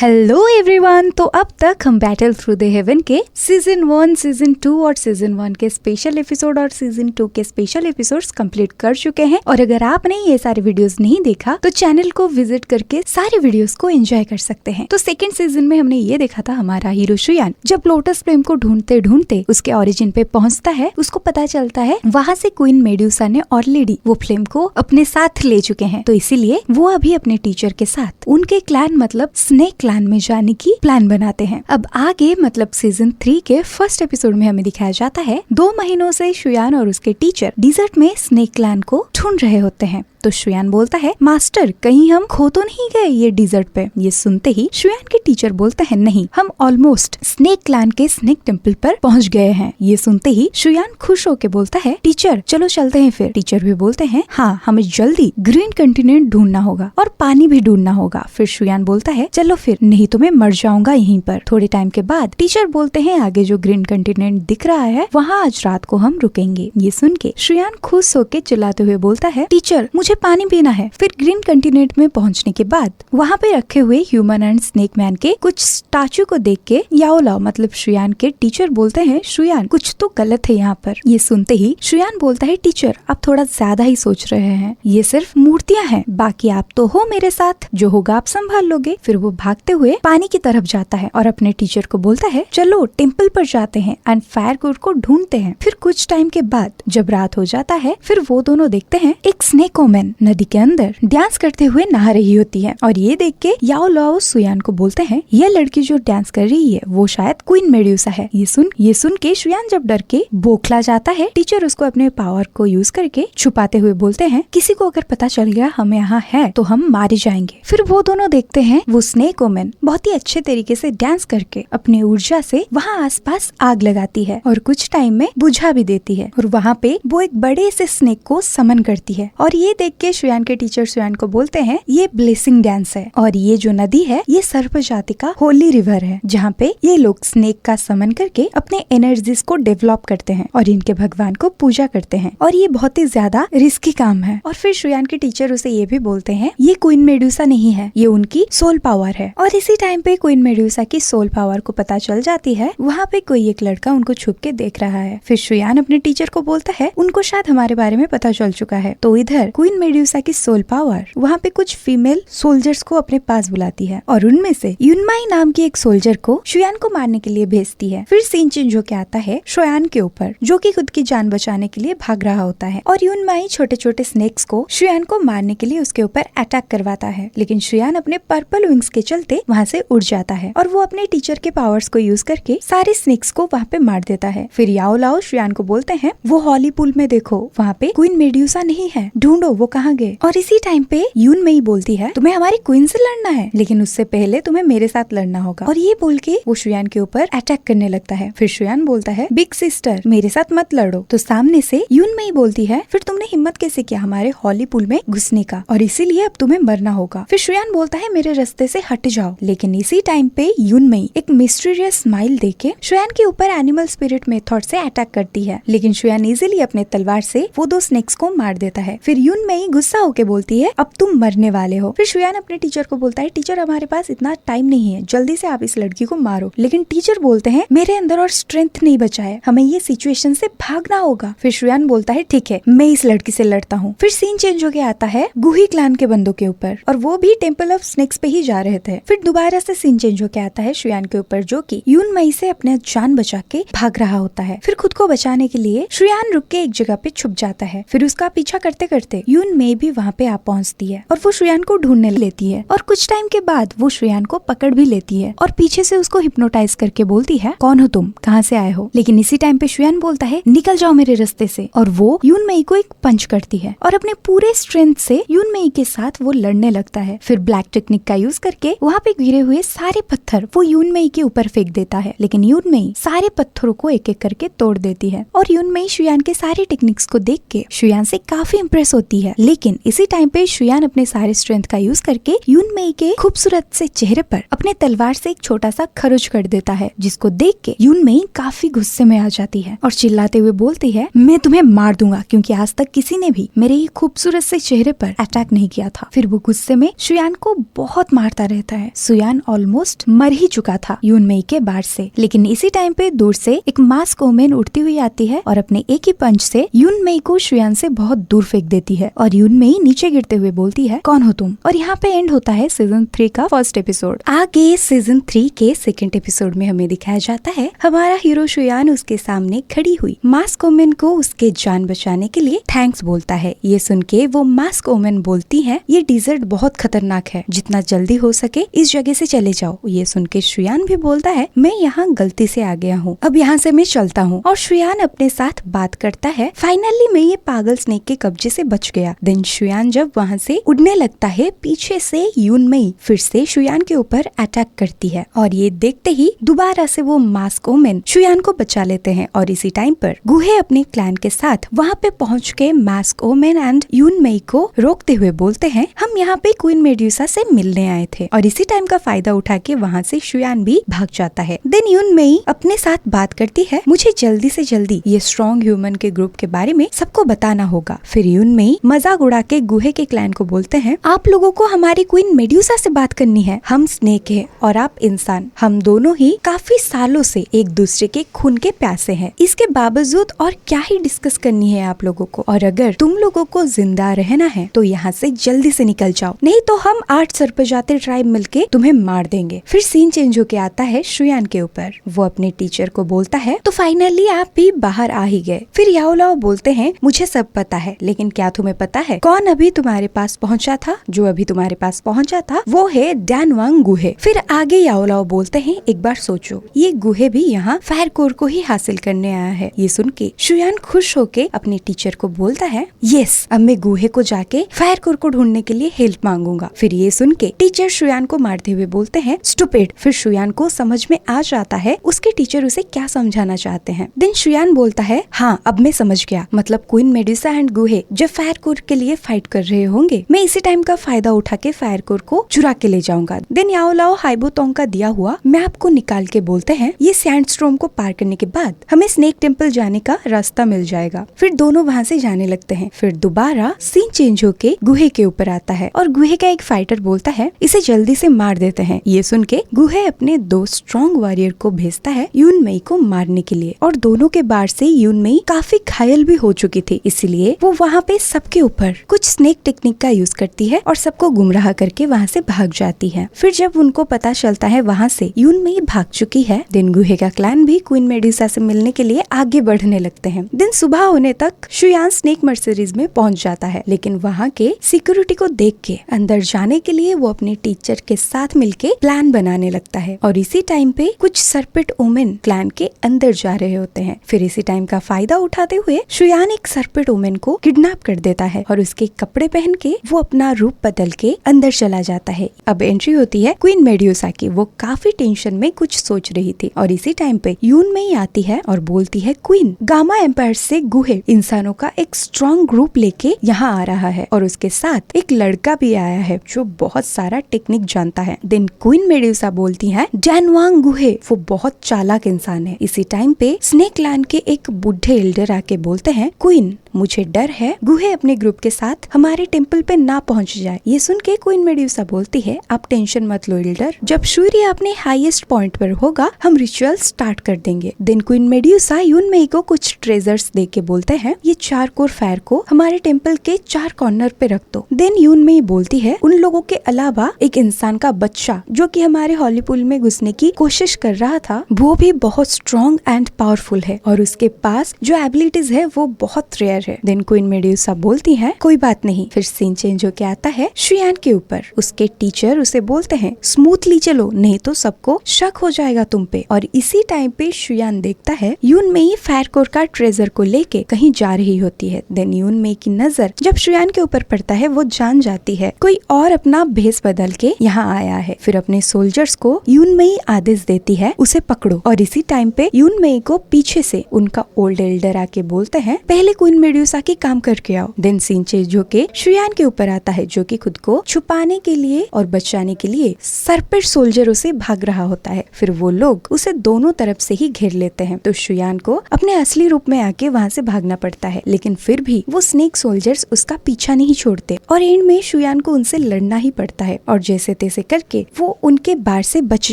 Hello everyone. तो अब तक हम बैटल थ्रू द हेवन के सीजन 1, सीजन 2 और सीजन 1 के स्पेशल एपिसोड और सीजन 2 के स्पेशल एपिसोड्स कंप्लीट कर चुके हैं। और अगर आपने ये सारे वीडियोस नहीं देखा तो चैनल को विजिट करके सारे वीडियोस को एंजॉय कर सकते हैं। तो सेकंड सीजन में हमने ये देखा था हमारा हीरो शुयान जब लोटस फ्लेम को ढूंढते ढूंढते उसके ओरिजिन पे पहुंचता है, उसको पता चलता है वहाँ से क्वीन मेड्यूसा ने ऑलरेडी वो फ्लेम को अपने साथ ले चुके हैं। तो इसीलिए वो अभी अपने टीचर के साथ उनके क्लैन मतलब स्नेक क्लैन में जाने की प्लान बनाते हैं। अब आगे मतलब सीजन 3 के फर्स्ट एपिसोड में हमें दिखाया जाता है 2 महीनों से शुयान और उसके टीचर डिजर्ट में स्नेक क्लैन को ढूंढ रहे होते हैं। तो शुयान बोलता है, मास्टर कहीं हम खो तो नहीं गए ये डिजर्ट पे। ये सुनते ही शुयान के टीचर बोलते हैं, नहीं, हम ऑलमोस्ट स्नेक क्लैन के स्नेक टेम्पल पर पहुंच गए हैं। ये सुनते ही शुयान खुश होके बोलता है, टीचर चलो चलते हैं फिर। टीचर भी बोलते हैं, हाँ, हमें जल्दी ग्रीन कंटिनेंट ढूंढना होगा और पानी भी ढूंढना होगा। फिर शुयान बोलता है, चलो फिर, नहीं तो मैं मर जाऊंगा यहीं पर। थोड़े टाइम के बाद टीचर बोलते हैं, आगे जो ग्रीन कंटिनेंट दिख रहा है वहाँ आज रात को हम रुकेंगे। ये सुन के शुयान खुश होके चिल्लाते हुए बोलता है, टीचर मुझे पानी पीना है। फिर ग्रीन कंटिनेंट में पहुंचने के बाद वहाँ पे रखे हुए ह्यूमन एंड स्नेक मैन के कुछ स्टैचू को देख के याओलाओ मतलब शुयान के टीचर बोलते हैं, शुयान कुछ तो गलत है यहाँ पर। ये सुनते ही शुयान बोलता है, टीचर आप थोड़ा ज्यादा ही सोच रहे हैं, ये सिर्फ मूर्तियाँ हैं, बाकी आप तो हो मेरे साथ, जो होगा आप संभाल लोगे। फिर वो भागते हुए पानी की तरफ जाता है और अपने टीचर को बोलता है, चलो टेम्पल पर जाते हैं एंड फायर कोड को ढूंढते हैं। फिर कुछ टाइम के बाद जब रात हो जाता है फिर वो दोनों देखते हैं एक स्नेक वुमन नदी के अंदर डांस करते हुए नहा रही होती है। और ये देख के याओलाओ शुयान को बोलते हैं, यह लड़की जो डांस कर रही है वो शायद क्वीन मेड्यूसा है। ये सुन के शुयान जब डर के बौखला जाता है, टीचर उसको अपने पावर को यूज करके छुपाते हुए बोलते हैं, किसी को अगर पता चल गया हम यहाँ है तो हम मारे जाएंगे। फिर वो दोनों देखते हैं वो स्नेक वुमन बहुत ही अच्छे तरीके से डांस करके अपने ऊर्जा से वहाँ आसपास आग लगाती है और कुछ टाइम में बुझा भी देती है। और वहाँ पे वो एक बड़े से स्नेक को समन करती है। और ये देख के शुयान के टीचर शुयान को बोलते हैं, ये ब्लेसिंग डांस है और ये जो नदी है ये सर्प जाति का होली रिवर है, जहाँ पे ये लोग स्नेक का समन करके अपने एनर्जीज को डेवलप करते हैं और इनके भगवान को पूजा करते हैं। और ये बहुत ही ज्यादा रिस्की काम है। और फिर शुयान के टीचर उसे ये भी बोलते हैं, ये क्वीन मेड्यूसा नहीं है, ये उनकी सोल पावर है। और इसी टाइम पे क्वीन मेड्यूसा की सोल पावर को पता चल जाती है। वहाँ पे कोई एक लड़का उनको छुप के देख रहा है। फिर शुयान अपने टीचर को बोलता है, उनको शायद हमारे बारे में पता चल चुका है। तो इधर क्वीन मेड्यूसा की सोल पावर वहाँ पे कुछ फीमेल सोल्जर्स को अपने पास बुलाती है और उनमें से युनमाई नाम की एक सोल्जर को शुयान को मारने के लिए भेजती है। फिर सीन चेंज होके आता है शुयान के ऊपर, जो कि खुद की जान बचाने के लिए भाग रहा होता है। और युनमाई छोटे छोटे स्नेक्स को शुयान को मारने के लिए उसके ऊपर अटैक करवाता है, लेकिन शुयान अपने पर्पल विंग्स के चलते वहाँ से उड़ जाता है और वो अपने टीचर के पावर्स को यूज करके सारे स्नेक्स को वहाँ पे मार देता है। फिर याओलाओ शुयान को बोलते हैं, वो हॉली पूल में देखो, वहाँ पे क्वीन मेड्यूसा नहीं है, ढूंढो वो कहाँ गए। और इसी टाइम पे युनमाई बोलती है, तुम्हें हमारी क्वीन से लड़ना है, लेकिन उससे पहले तुम्हें मेरे साथ लड़ना होगा। और ये बोल के वो शुयान के ऊपर अटैक करने लगता है। फिर शुयान बोलता है, बिग सिस्टर मेरे साथ मत लड़ो। तो सामने से युनमाई बोलती है, फिर तुमने हिम्मत कैसे किया हमारे हॉली पूल में घुसने का, और इसीलिए अब तुम्हें मरना होगा। फिर शुयान बोलता है, मेरे रास्ते से हट जाओ। लेकिन इसी टाइम पे युनमाई एक मिस्टीरियस स्माइल देके शुयान के ऊपर एनिमल स्पिरिट मेथड से अटैक करती है, लेकिन शुयान इजीली अपने तलवार से वो 2 स्नेक्स को मार देता है। फिर युनमाई गुस्सा होके बोलती है, अब तुम मरने वाले हो। फिर शुयान अपने टीचर को बोलता है, टीचर हमारे पास इतना टाइम नहीं है, जल्दी से आप इस लड़की को मारो। लेकिन टीचर बोलते हैं, मेरे अंदर और स्ट्रेंथ नहीं बचा है, हमें ये सिचुएशन से भागना होगा। फिर शुयान बोलता है, ठीक है, मैं इस लड़की से लड़ता हूँ। फिर सीन चेंज हो के आता है गुही क्लैन के बंदों के ऊपर, और वो भी टेम्पल ऑफ स्नेक्स पे ही जा रहे थे। फिर दोबारा से सीन चेंज हो के आता है शुयान के ऊपर, जो कि युनमाई से अपने जान बचा के भाग रहा होता है। फिर खुद को बचाने के लिए शुयान रुक के एक जगह पे छुप जाता है। फिर उसका पीछा करते करते युनमाई भी वहाँ पे आ पहुँचती है और वो शुयान को ढूंढने लेती है। और कुछ टाइम के बाद वो शुयान को पकड़ भी लेती है और पीछे से उसको हिप्नोटाइज करके बोलती है, कौन हो तुम, कहाँ से आए हो। लेकिन इसी टाइम पे शुयान बोलता है, निकल जाओ मेरे रास्ते से। और वो युनमाई को एक पंच करती है और अपने पूरे स्ट्रेंथ से युनमाई के साथ वो लड़ने लगता है। फिर ब्लैक टेक्निक का यूज करके वहाँ पे गिरे हुए सारे पत्थर वो युनमाई के ऊपर फेंक देता है, लेकिन युनमाई सारे पत्थरों को एक एक करके तोड़ देती है। और युनमाई शुयान के सारे टेक्निक्स को देख के शुयान से काफी इम्प्रेस होती है है, लेकिन इसी टाइम पे शुयान अपने सारे स्ट्रेंथ का यूज करके यून मेई के खूबसूरत से चेहरे पर अपने तलवार से एक छोटा सा खरोच कर देता है, जिसको देख के यून मेई काफी गुस्से में आ जाती है और चिल्लाते हुए बोलती है, मैं तुम्हें मार दूंगा क्योंकि आज तक किसी ने भी मेरे ये खूबसूरत से चेहरे पर अटैक नहीं किया था। फिर वो गुस्से में शुयान को बहुत मारता रहता है। शुयान ऑलमोस्ट मर ही चुका था यून मेई के बार से, लेकिन इसी टाइम पे दूर से एक मास्क वुमेन उड़ती हुई आती है और अपने एक ही पंच से यून मेई को शुयान से बहुत दूर फेंक देती है और यून मेई नीचे गिरते हुए बोलती है, कौन हो तुम? और यहाँ पे एंड होता है सीजन 3 का फर्स्ट एपिसोड। आगे सीजन 3 के सेकंड एपिसोड में हमें दिखाया जाता है हमारा हीरो शुयान उसके सामने खड़ी हुई मास्क वुमेन को उसके जान बचाने के लिए थैंक्स बोलता है। ये सुन के वो मास्क वुमेन बोलती है, ये डिजर्ट बहुत खतरनाक है, जितना जल्दी हो सके इस जगह से चले जाओ। ये सुन के शुयान भी बोलता है, मैं यहाँ गलती से आ गया हूँ, अब यहाँ से मैं चलता हूँ। और शुयान अपने साथ बात करता है, फाइनली मैं ये पागल स्नेक के कब्जे से बच गया। देन शुयान जब वहाँ से उड़ने लगता है, पीछे से यून मेई फिर से शुयान के ऊपर अटैक करती है और ये देखते ही दोबारा से वो मास्क वुमेन शुयान को बचा लेते हैं। और इसी टाइम पर गुहे अपने क्लैन के साथ वहाँ पे पहुँच के मास्क वुमेन एंड यून मेई को रोकते हुए बोलते हैं, हम यहाँ पे क्वीन मेड्यूसा से मिलने आए थे। और इसी टाइम का फायदा उठा के वहाँ से शुयान भी भाग जाता है। देन यून मेई अपने साथ बात करती है, मुझे जल्दी से जल्दी ये स्ट्रॉन्ग ह्यूमन के ग्रुप के बारे में सबको बताना होगा। फिर यून मेई मजाक उड़ा के गुहे के क्लैन को बोलते हैं, आप लोगों को हमारी क्वीन मेड्यूसा से बात करनी है, हम स्नेक है और आप इंसान, हम दोनों ही काफी सालों से एक दूसरे के खून के प्यासे हैं। इसके बावजूद और क्या ही डिस्कस करनी है आप लोगों को, और अगर तुम लोगों को जिंदा रहना है तो यहाँ से जल्दी से निकल जाओ, नहीं तो हम 8 सरपंचाते ट्राइब मिलके तुम्हें मार देंगे। फिर सीन चेंज होके आता है शुयान के ऊपर। वो अपने टीचर को बोलता है, तो फाइनली आप भी बाहर आ ही गए। फिर याओलाओ बोलते हैं, मुझे सब पता है, लेकिन क्या तुम्हें पता है कौन अभी तुम्हारे पास पहुँचा था? जो अभी तुम्हारे पास पहुँचा था वो है डैनवांग गुहे। फिर आगे याओलाओ बोलते हैं, एक बार सोचो, ये गुहे भी यहाँ फायर कोर को ही हासिल करने आया है। ये सुन के शुयान खुश होके अपने टीचर को बोलता है, यस, अब मैं गुहे को जाके फायर कोर को ढूंढने के लिए हेल्प मांगूंगा। फिर ये सुन के टीचर शुयान को मारते हुए बोलते हैं, स्टूपिड। फिर शुयान को समझ में आ जाता है उसके टीचर उसे क्या समझाना चाहते हैं। देन शुयान बोलता है, हाँ अब मैं समझ गया, मतलब क्वीन मेड्यूसा एंड गुहे जब फायर कोर के लिए फाइट कर रहे होंगे, मैं इसी टाइम का फायदा उठा के फायर कोर को चुरा के ले जाऊंगा। देन याओलाओ हाइबोतोंग का दिया हुआ मैप को निकाल के बोलते हैं, ये सैंडस्टॉर्म को पार करने के बाद हमें स्नेक टेम्पल जाने का रास्ता मिल जाएगा। फिर दोनों वहाँ से जाने लगते हैं। फिर दोबारा सीन चेंज होके गुहे के ऊपर आता है और गुहे का एक फाइटर बोलता है, इसे जल्दी से मार देते हैं। ये सुन के गुहे अपने 2 स्ट्रॉन्ग वॉरियर को भेजता है यून मेई को मारने के लिए, और दोनों के बार से यून मेई काफी घायल भी हो चुकी थी, इसलिए वो वहाँ पे सबके ऊपर कुछ स्नेक टेक्निक का यूज करती है और सबको गुमराह करके वहाँ से भाग जाती है। फिर जब उनको पता चलता है वहाँ से यून मेई भाग चुकी है, देन गुहे का क्लैन भी क्वीन मेड्यूसा से मिलने के लिए आगे बढ़ने लगते हैं। दिन सुबह होने तक शुयान स्नेक मर्सरीज में पहुंच जाता है, लेकिन वहाँ के सिक्योरिटी को देख के अंदर जाने के लिए वो अपने टीचर के साथ मिलके प्लान बनाने लगता है। और इसी टाइम पे कुछ सर्पेंट वुमेन क्लैन के अंदर जा रहे होते हैं। फिर इसी टाइम का फायदा उठाते हुए शुयान एक सर्पेंट वुमेन को किडनैप कर देता है और उसके कपड़े पहन के वो अपना रूप बदल के अंदर चला जाता है। अब एंट्री होती है क्वीन मेड्यूसा की। वो काफी टेंशन में कुछ सोच रही थी और इसी टाइम पे यून मेई आती है और बोलती है, क्वीन, गामा एम्पायर से गुहे इंसानों का एक स्ट्रॉन्ग ग्रुप लेके यहाँ आ रहा है और उसके साथ एक लड़का भी आया है जो बहुत सारा टेक्निक जानता है। देन क्वीन मेड्यूसा बोलती है, डैनवांग गुहे वो बहुत चालाक इंसान है। इसी टाइम पे स्नेक क्लैन के एक बूढ़े एल्डर आके बोलते हैं, क्वीन, मुझे डर है गुहे अपने ग्रुप के साथ हमारे टेम्पल पे ना पहुंच जाए। ये सुन के क्वीन मेड्यूसा बोलती है, आप टेंशन मत लो एल्डर, जब सूर्य अपने हाईएस्ट पॉइंट पर होगा हम रिचुअल स्टार्ट कर देंगे। देन क्वीन मेड्यूसा यून मेई को कुछ ट्रेजर्स दे के बोलते हैं, ये 4 कोर फायर को हमारे टेम्पल के 4 कॉर्नर पे रख दो। देन यून मेई बोलती है, उन लोगों के अलावा एक इंसान का बच्चा जो कि हमारे हॉली पूल में घुसने की कोशिश कर रहा था, वो भी बहुत स्ट्रॉन्ग एंड पावरफुल है और उसके पास जो एबिलिटीज है वो बहुत रेयर है। देन क्वीन मेड्यूसा बोलती है, कोई बात नहीं। फिर सीन चेंज होके आता है शुयान के ऊपर। उसके टीचर उसे बोलते हैं, स्मूथली चलो नहीं तो सबको शक हो जाएगा तुम पे। और इसी टाइम पे शुयान देखता है यून मेई फायर कोर का ट्रेजर को लेके कहीं जा रही होती है। देन यून मेई की नजर जब शुयान के ऊपर पड़ता है वो जान जाती है कोई और अपना भेस बदल के यहाँ आया है। फिर अपने सोल्जर्स को यून मेई आदेश देती है, उसे पकड़ो। और इसी टाइम पे यून मेई को पीछे से उनका ओल्ड एल्डर आके बोलते हैं, पहले क्वीन मेड्यूसा की काम करके आओ। देन सीन चेंज होके शुयान के ऊपर आता है, जो कि खुद को छुपाने के लिए और बचाने के लिए सरपेट सोल्जरों से भाग रहा होता है। फिर वो लोग उसे दोनों तरफ से ही घेर लेते हैं, तो शुयान को अपने असली रूप में आके वहाँ से भागना पड़ता है। लेकिन फिर भी वो स्नेक सोल्जर्स उसका पीछा नहीं छोड़ते और एंड में शुयान को उनसे लड़ना ही पड़ता है और जैसे तैसे करके वो उनके बार से बच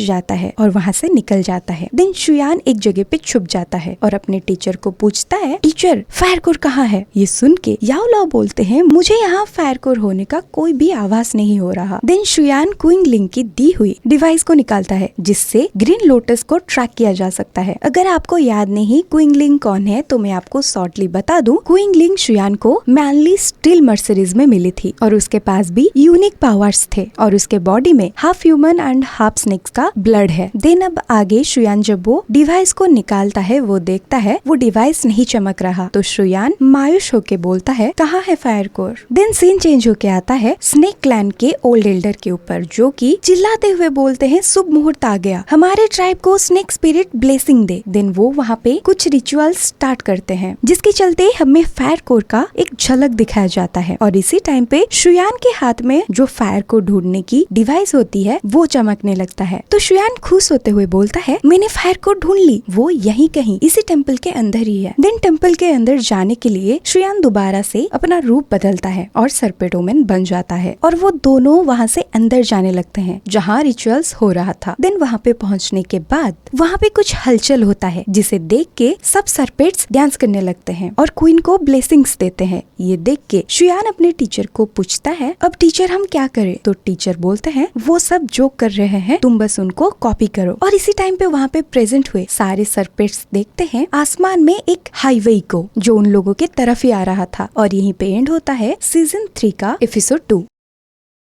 जाता है और वहाँ से निकल जाता है। देन शुयान एक जगह पे छुप जाता है और अपने टीचर को पूछता है, टीचर फायर कोर कहाँ है? ये सुन के याओ लाओ बोलते हैं, मुझे यहाँ फायर कोर होने का कोई भी आवाज नहीं हो रहा। देन शुयान क्विंग लिंग की दी हुई डिवाइस को निकालता है, जिससे ग्रीन लोटस को ट्रैक किया जा सकता है। अगर आपको याद नहीं क्विंग लिंग कौन है तो मैं आपको शॉर्टली बता दूं। क्विंग लिंग शुयान को मैनली स्टील मर्सरीज में मिली थी और उसके पास भी यूनिक पावर्स थे और उसके बॉडी में half human and half snakes का ब्लड है। देन अब आगे शुयान जब वो डिवाइस को निकालता है, वो देखता है वो डिवाइस नहीं चमक रहा, तो शुयान मायूस होके बोलता है, कहाँ है fire core? Then scene change होके आता है स्नेक क्लैन के ओल्ड एल्डर के ऊपर, जो कि चिल्लाते हुए बोलते हैं, शुभ मुहूर्त आ गया, हमारे ट्राइब को स्नेक स्पिरिट ब्लेसिंग दे। देन वो वहाँ पे कुछ रिचुअल स्टार्ट करते हैं, जिसके चलते हमें फायर कोर का एक झलक दिखाया जाता है और इसी टाइम पे शुयान के हाथ में जो फायर को ढूंढने की डिवाइस होती है वो चमकने लगता है। तो शुयान खुश होते हुए बोलता है, मैंने फायर को ढूंढ ली, वो यहीं कहीं इसी टेम्पल के अंदर ही है। देन टेम्पल के अंदर जाने के लिए शुयान दोबारा से अपना रूप बदलता है और सरपेट वुमन बन जाता है और वो दोनों वहाँ से अंदर जाने लगते हैं जहाँ रिचुअल्स हो रहा था। देन वहाँ पे पहुँचने के बाद वहाँ पे कुछ हलचल होता है, जिसे देख के सब सरपेट्स डांस करने लगते हैं और क्वीन को ब्लेसिंग्स देते हैं। ये देख के शुयान अपने टीचर को पूछता है, अब टीचर हम क्या करें? तो टीचर बोलते हैं, वो सब जोक कर रहे हैं, तुम बस उनको कॉपी करो। और इसी टाइम पे वहाँ पे प्रेजेंट हुए सारे सरपेट्स देखते हैं आसमान में एक हाईवे को, जो उन लोगों के तरफ ही आ रहा था। और यहीं पे एंड होता है सीजन 3 का एपिसोड 2।